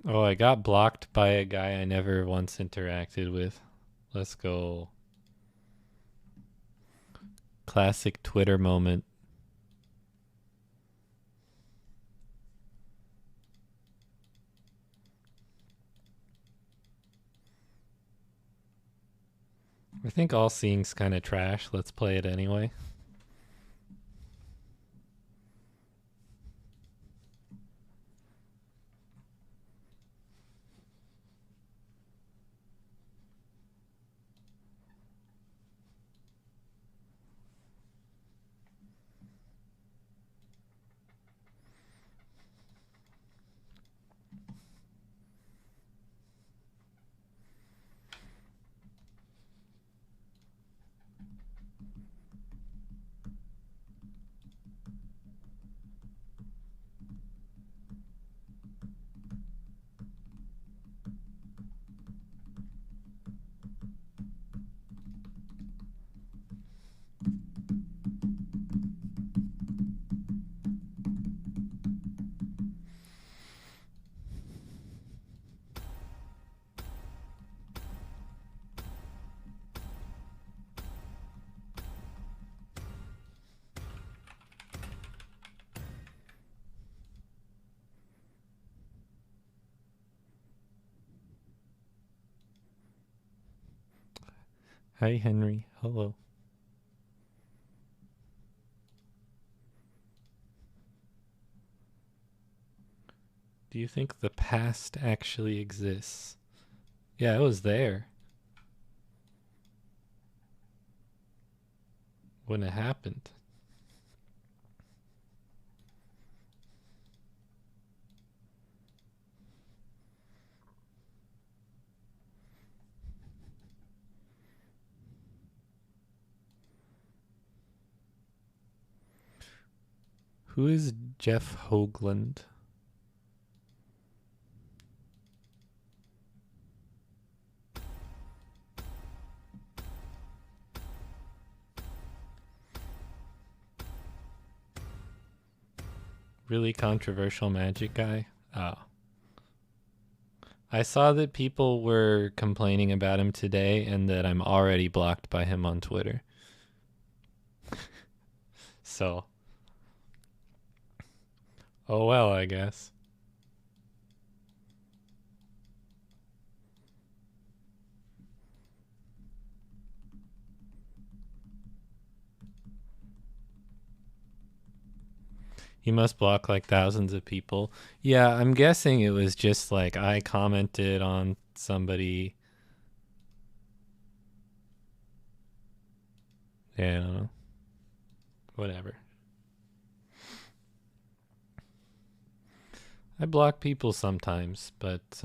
Oh, I got blocked by a guy I never once interacted with. Let's go. Classic Twitter moment. I think All Seeing's kind of trash. Let's play it anyway. Hi, Henry. Hello. Do you think the past actually exists? Yeah, it was there when it happened. Who is Jeff Hoagland? Really controversial magic guy? Oh. I saw that people were complaining about him today and that I'm already blocked by him on Twitter. So, oh well, I guess. He must block like thousands of people. Yeah, I'm guessing it was just like I commented on somebody. Yeah, I don't know. Whatever. I block people sometimes, but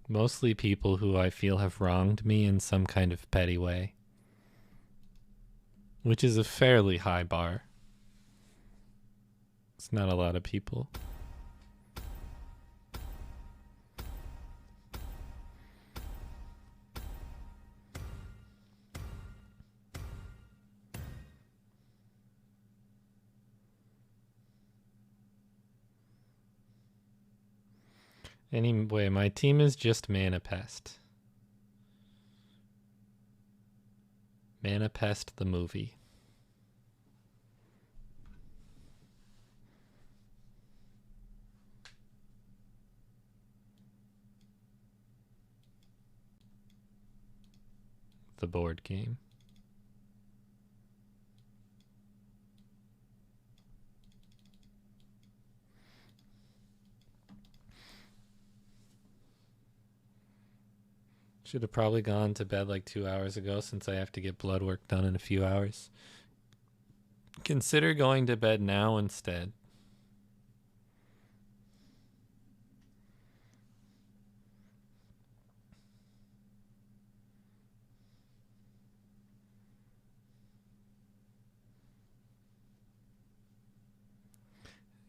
mostly people who I feel have wronged me in some kind of petty way, which is a fairly high bar. It's not a lot of people. Anyway, my team is just Mana Pest. Mana Pest the movie. The board game. Should have probably gone to bed like 2 hours ago since I have to get blood work done in a few hours. Consider going to bed now instead.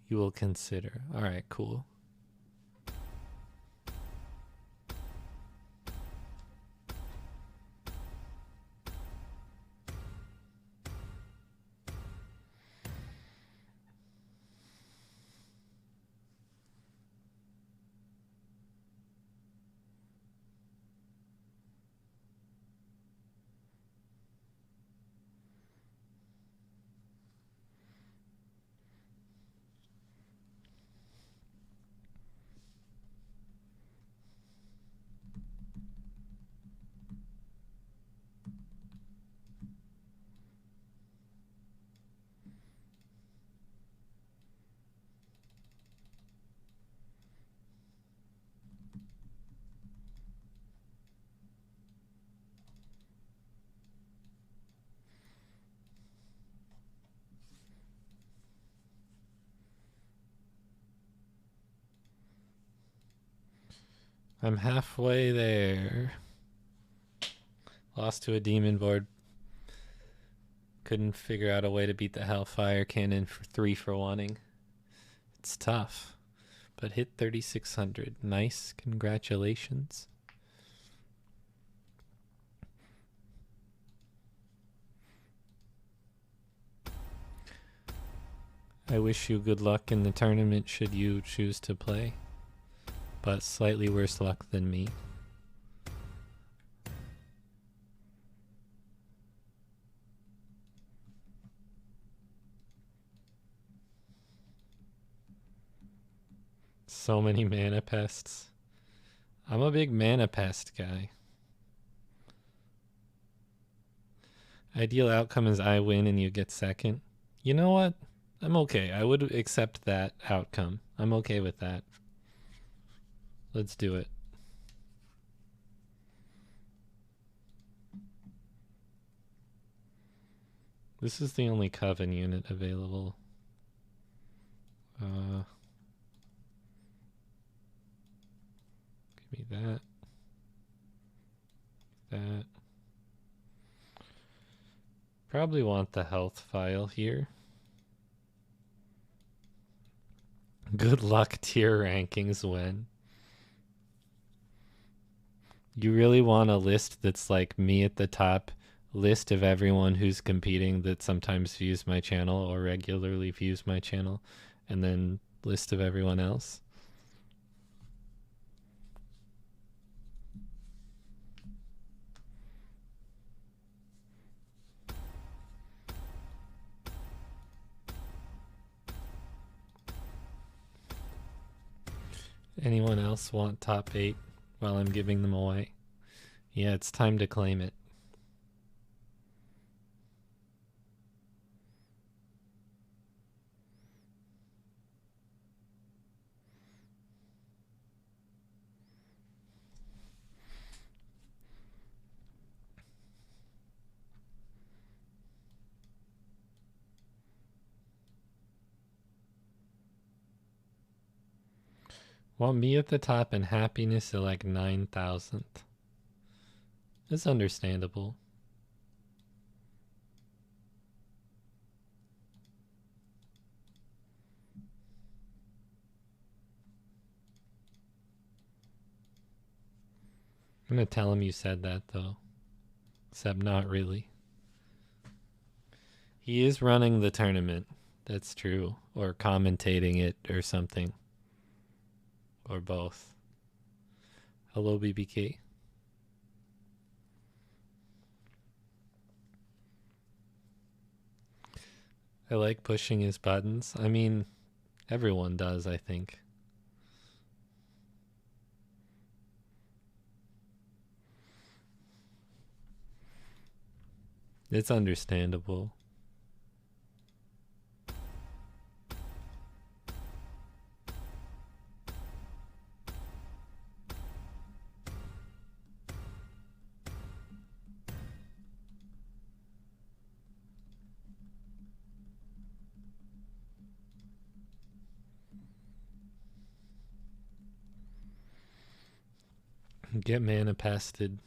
You will consider. All right, cool. I'm halfway there. Lost to a demon board. Couldn't figure out a way to beat the Hellfire Cannon for 3 for wanting. It's tough. But hit 3,600. Nice. Congratulations. I wish you good luck in the tournament should you choose to play. But slightly worse luck than me. So many mana pests. I'm a big mana pest guy. Ideal outcome is I win and you get second. You know what? I'm okay. I would accept that outcome. I'm okay with that. Let's do it. This is the only Coven unit available. Give me that. That. Probably want the health file here. Good luck tier rankings when. You really want a list that's like me at the top, list of everyone who's competing that sometimes views my channel or regularly views my channel, and then list of everyone else. Anyone else want top 8 while I'm giving them away? Yeah, it's time to claim it. Want me at the top and happiness at like 9,000th. It's understandable. I'm gonna tell him you said that though. Except not really. He is running the tournament. That's true. Or commentating it or something. Or both. Hello, BBK. I like pushing his buttons. I mean, everyone does, I think. It's understandable. Get mana pested.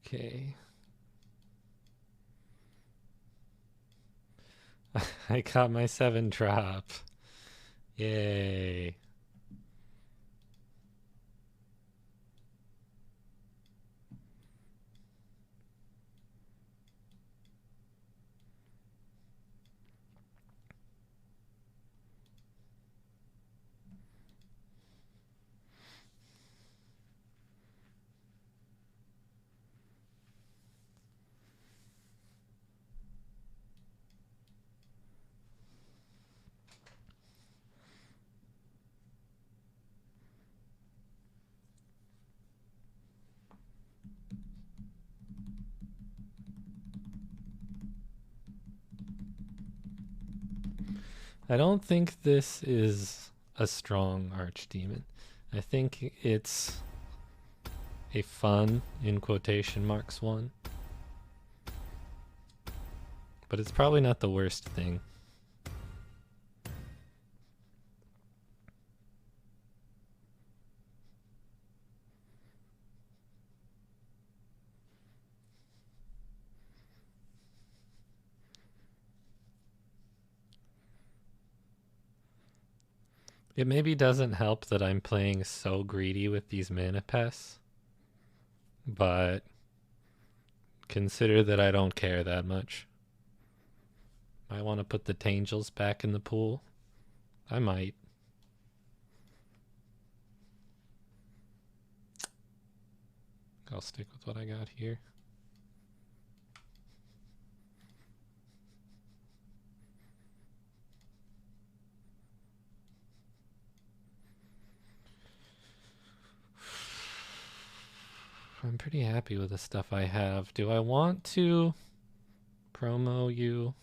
Okay. I got my 7 drop. Yay. I don't think this is a strong archdemon. I think it's a fun, in quotation marks, one. But it's probably not the worst thing. It maybe doesn't help that I'm playing so greedy with these mana pests, but consider that I don't care that much. I want to put the Tangels back in the pool. I might. I'll stick with what I got here. I'm pretty happy with the stuff I have. Do I want to promo you?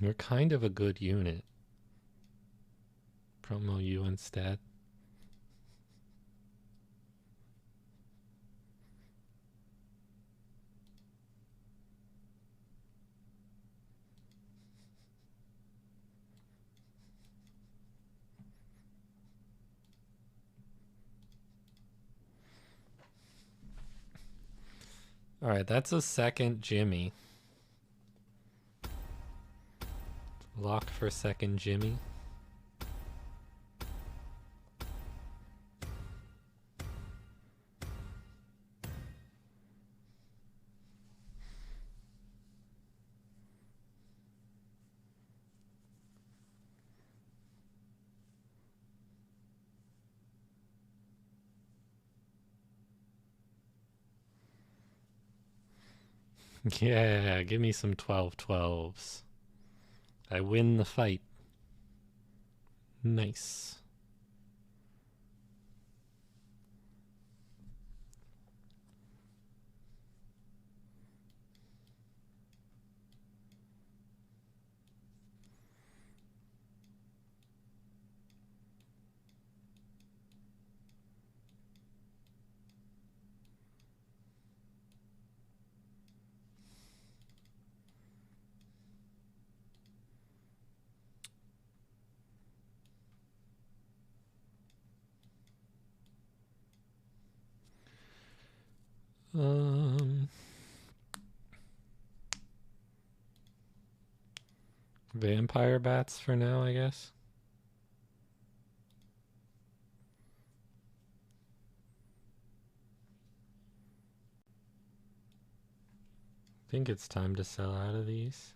You're kind of a good unit. Promo you instead. Alright, that's a second Jimmy. Lock for second Jimmy. Yeah, give me some 12/12s. I win the fight. Nice. Vampire bats for now, I guess. I think it's time to sell out of these.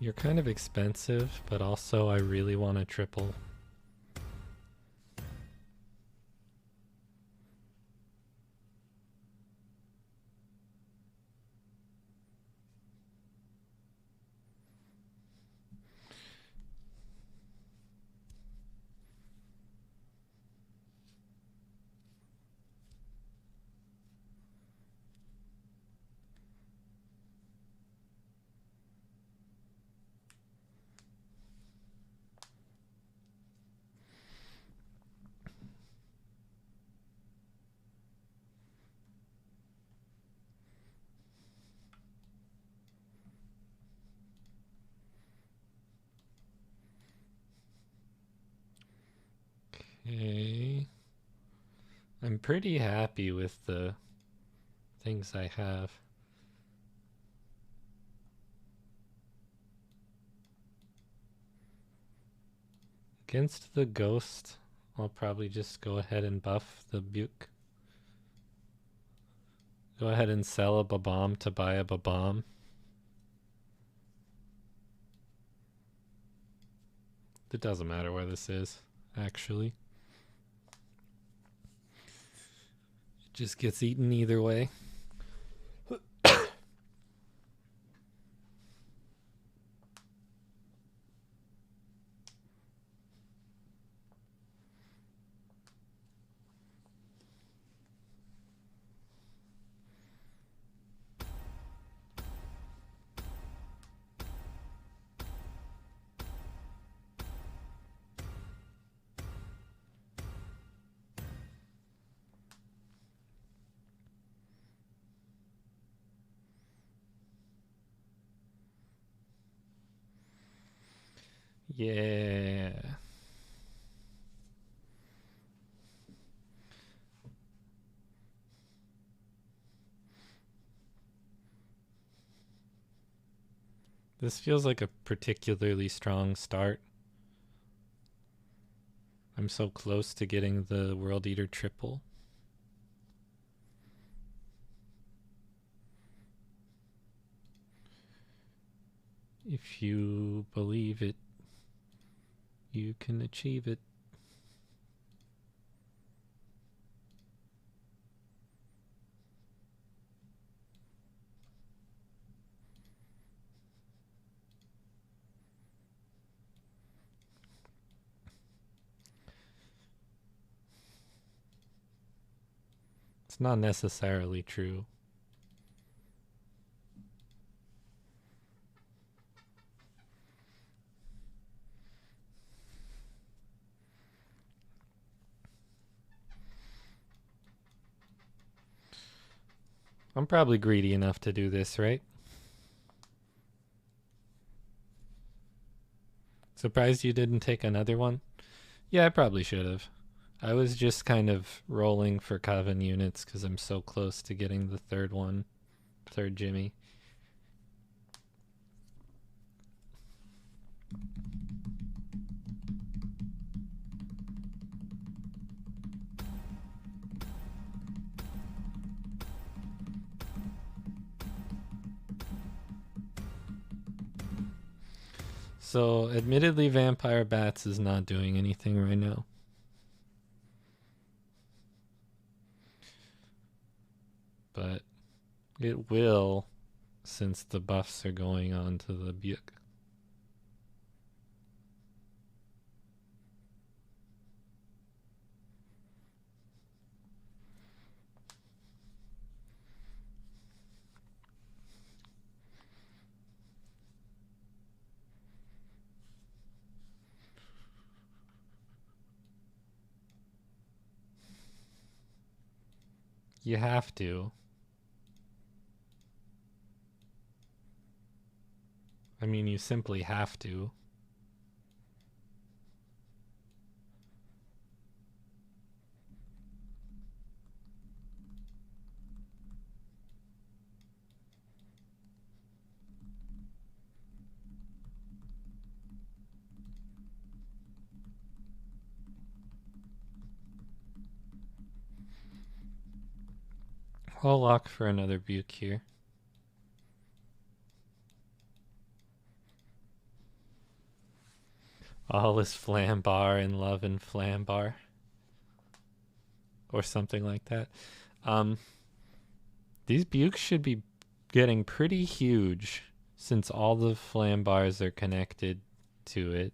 You're kind of expensive, but also I really want to triple. Okay. I'm pretty happy with the things I have. Against the ghost, I'll probably just go ahead and buff the Buke. Go ahead and sell a Babam to buy a Babam. It doesn't matter where this is, actually. It just gets eaten either way. Yeah. This feels like a particularly strong start. I'm so close to getting the World Eater triple. If you believe it, you can achieve it. It's not necessarily true. I'm probably greedy enough to do this, right? Surprised you didn't take another one? Yeah, I probably should have. I was just kind of rolling for Coven units because I'm so close to getting the third one, third Jimmy. So, admittedly, Vampire Bats is not doing anything right now. But it will, since the buffs are going on to the Buick. You have to. I mean, you simply have to. I'll lock for another Buick here. All is Flambar in love and Flambar. Or something like that. These Bukes should be getting pretty huge since all the Flambars are connected to it.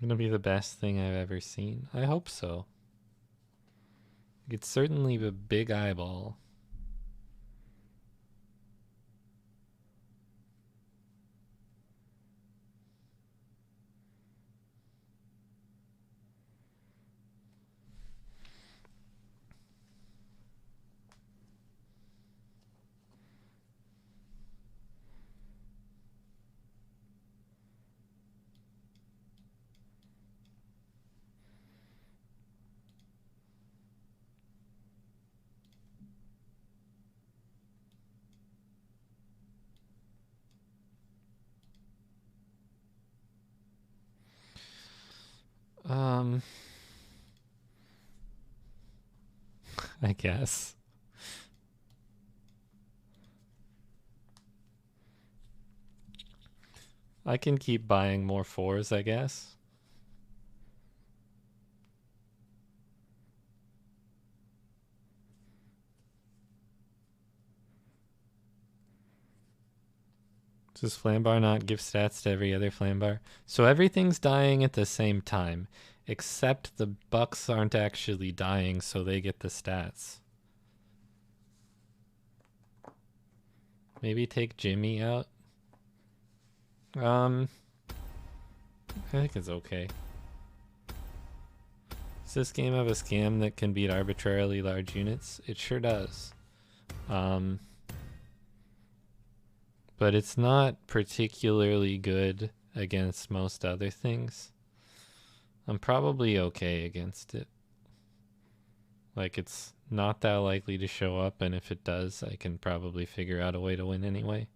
Gonna be the best thing I've ever seen. I hope so. It's certainly a big eyeball. I guess. I can keep buying more fours, I guess. Does Flambar not give stats to every other Flambar? So everything's dying at the same time. Except the Bucks aren't actually dying, so they get the stats. Maybe take Jimmy out. I think it's okay. Does this game have a scam that can beat arbitrarily large units? It sure does. But it's not particularly good against most other things. I'm probably okay against it. Like, it's not that likely to show up, and if it does, I can probably figure out a way to win anyway.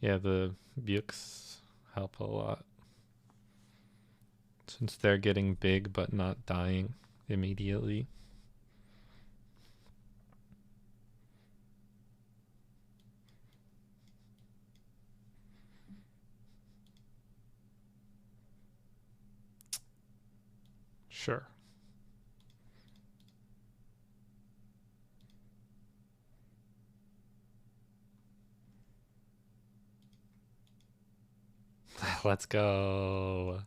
Yeah, the Bukes help a lot. Since they're getting big but not dying immediately. Sure. Let's go.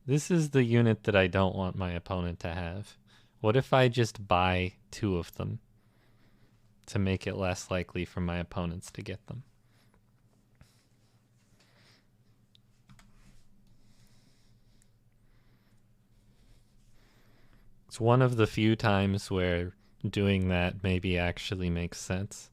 This is the unit that I don't want my opponent to have. What if I just buy 2 of them to make it less likely for my opponents to get them? It's one of the few times where doing that maybe actually makes sense.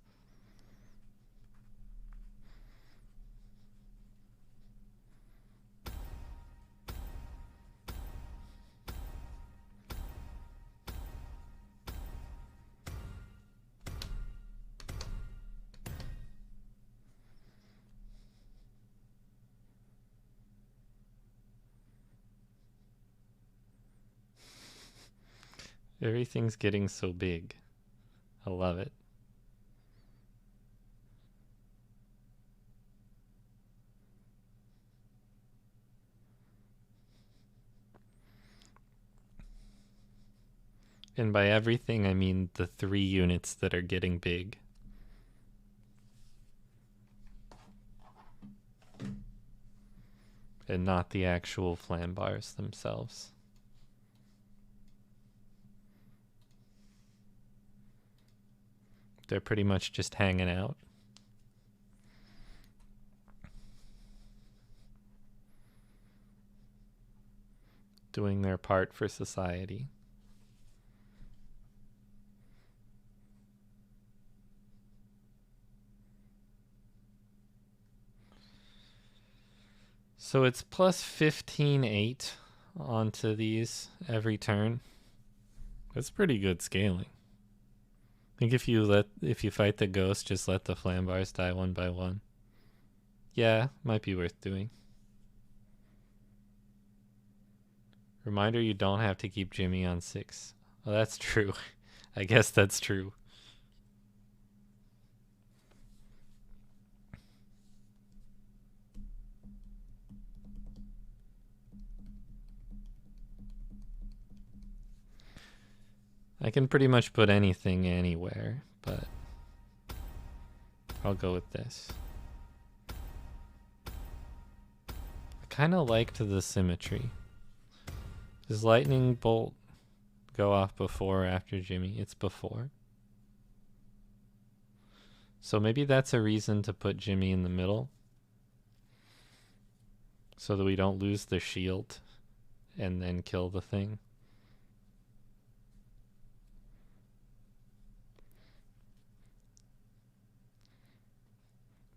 Everything's getting so big. I love it. And by everything, I mean the 3 units that are getting big. And not the actual flambars themselves. They're pretty much just hanging out. Doing their part for society. So it's plus 15-8 onto these every turn. That's pretty good scaling. I think if you fight the ghost, just let the flambars die 1 by 1. Yeah, might be worth doing. Reminder, you don't have to keep Jimmy on 6. Oh, that's true. I guess that's true. I can pretty much put anything anywhere, but I'll go with this. I kind of liked the symmetry. Does lightning bolt go off before or after Jimmy? It's before. So maybe that's a reason to put Jimmy in the middle, so that we don't lose the shield and then kill the thing.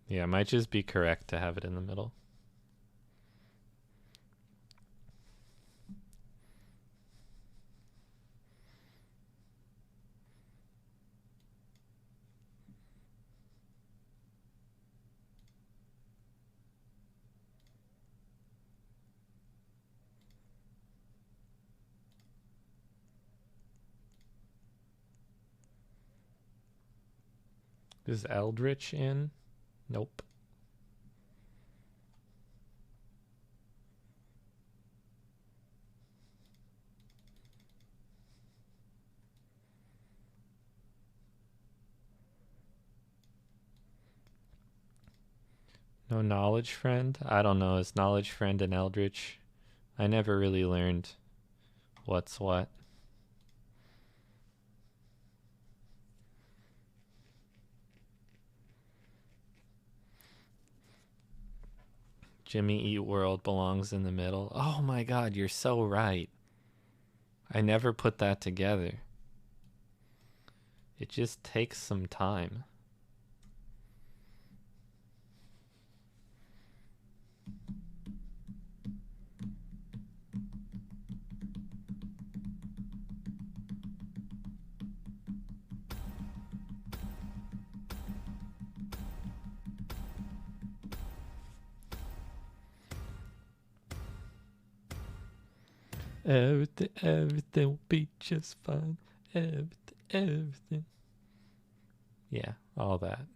Yeah, it might just be correct to have it in the middle. Is Eldritch in? Nope. No Knowledge Friend? I don't know. Is Knowledge Friend and Eldritch? I never really learned what's what. Jimmy Eat World belongs in the middle. Oh my god, you're so right. I never put that together. It just takes some time. Everything will be just fine. Everything. Yeah, all that.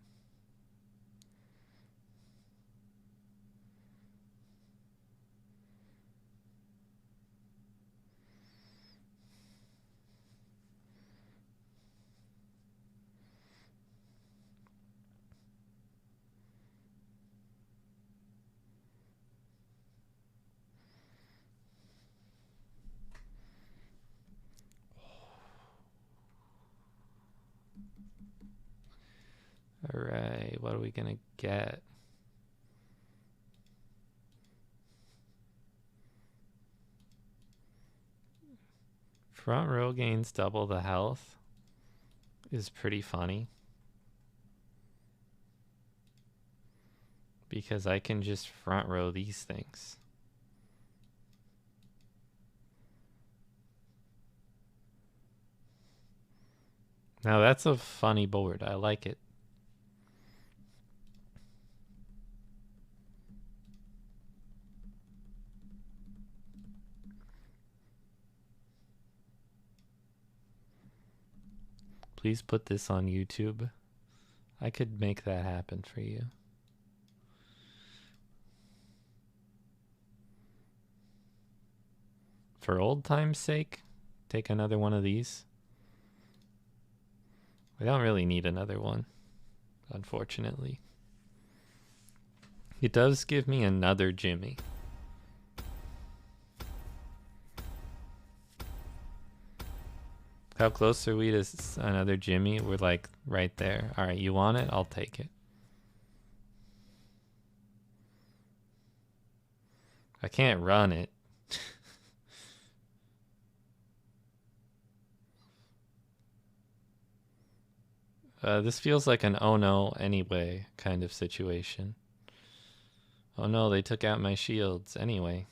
All right, what are we gonna get? Front row gains double the health is pretty funny. Because I can just front row these things. Now that's a funny board. I like it. Please put this on YouTube. I could make that happen for you. For old time's sake, take another one of these. I don't really need another one, unfortunately. It does give me another Jimmy. How close are we to another Jimmy? We're like right there. All right, you want it? I'll take it. I can't run it. This feels like an oh no anyway kind of situation. Oh no, they took out my shields anyway.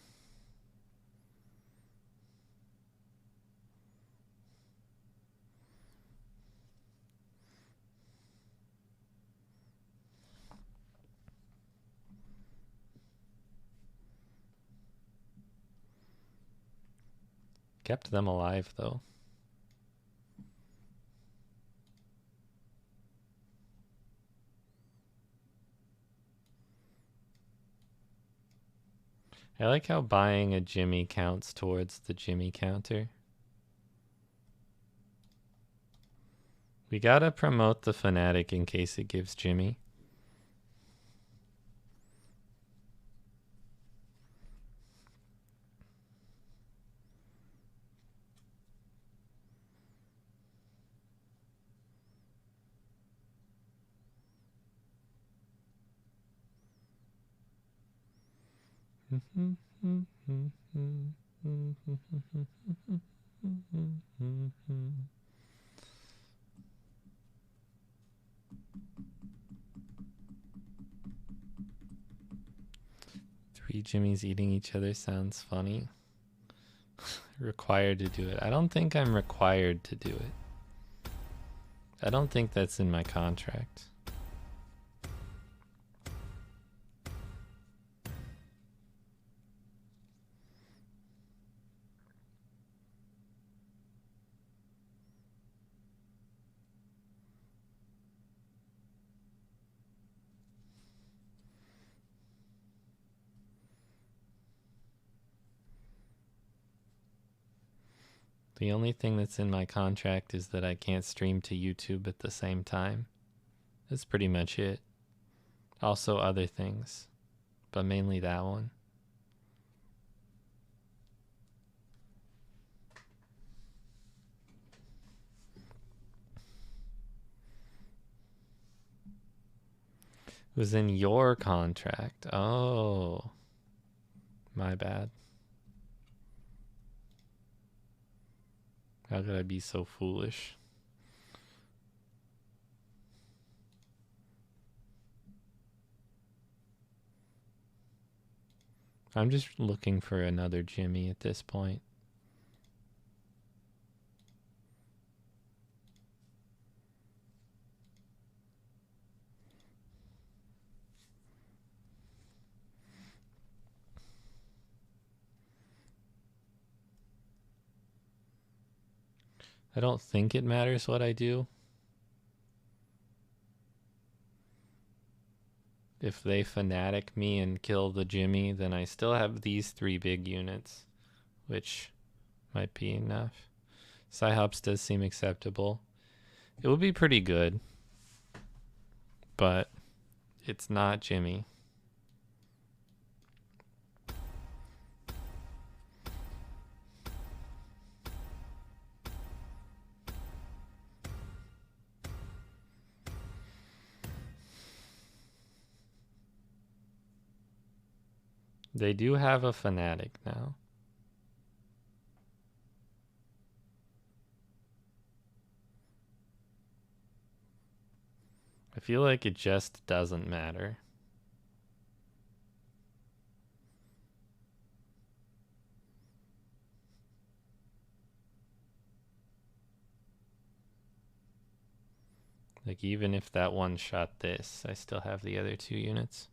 Kept them alive though. I like how buying a Jimmy counts towards the Jimmy counter. We gotta promote the Fanatic in case it gives Jimmy. Three Jimmys eating each other sounds funny. Required to do it. I don't think I'm required to do it. I don't think that's in my contract. The only thing that's in my contract is that I can't stream to YouTube at the same time. That's pretty much it. Also other things, but mainly that one. It was in your contract. Oh, my bad. How could I be so foolish? I'm just looking for another Jimmy at this point. I don't think it matters what I do. If they fanatic me and kill the Jimmy, then I still have these 3 big units, which might be enough. Psyhops does seem acceptable. It would be pretty good, but it's not Jimmy. They do have a fanatic now. I feel like it just doesn't matter. Like, even if that one shot this, I still have the other 2 units.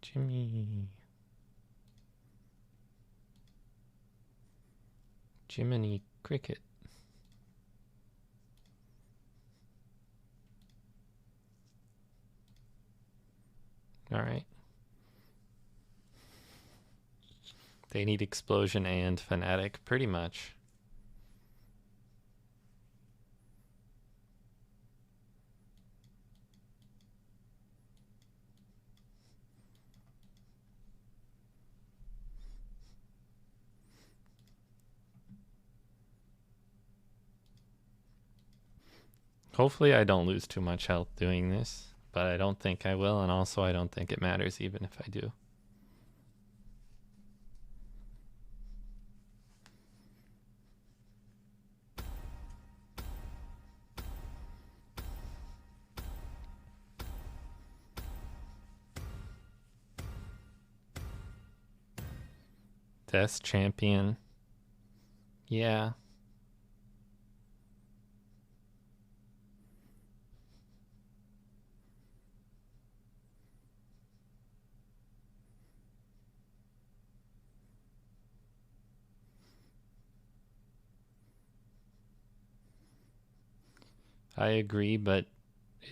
Jimmy. Jiminy Cricket. All right. They need explosion and fanatic, pretty much. Hopefully I don't lose too much health doing this, but I don't think I will, and also I don't think it matters even if I do. Test champion. Yeah. I agree, but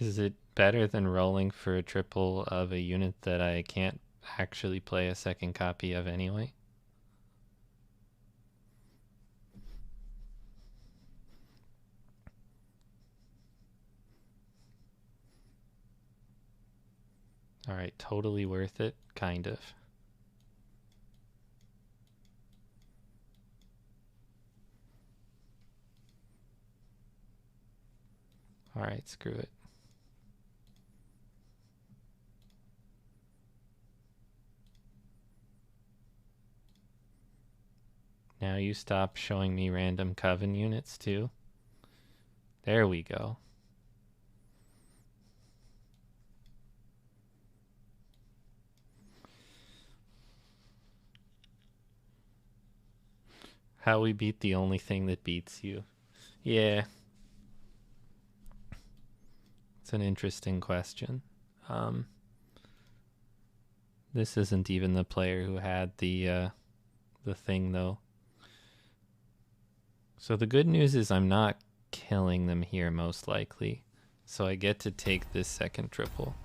is it better than rolling for a triple of a unit that I can't actually play a second copy of anyway? All right, totally worth it, kind of. All right, screw it. Now you stop showing me random Coven units too. There we go. How we beat the only thing that beats you. Yeah. It's an interesting question. This isn't even the player who had the thing though. So the good news is I'm not killing them here most likely. So I get to take this second triple.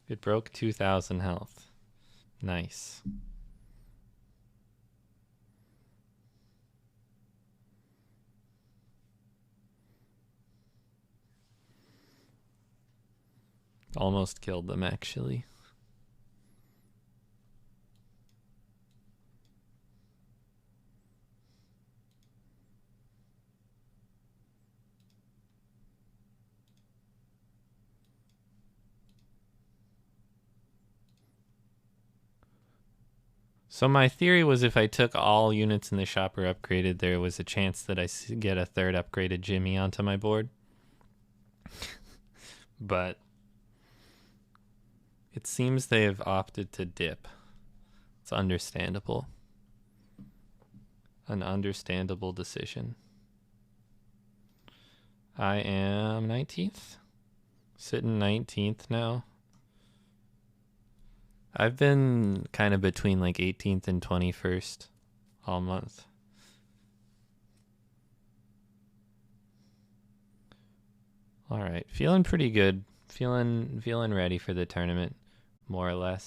It broke 2,000 health. Nice. Almost killed them, actually. So my theory was if I took all units in the shopper upgraded, there was a chance that I get a third upgraded Jimmy onto my board. But it seems they have opted to dip. It's understandable. An understandable decision. I am 19th. Sitting 19th now. I've been kind of between like 18th and 21st all month. All right, feeling pretty good. Feeling ready for the tournament, more or less.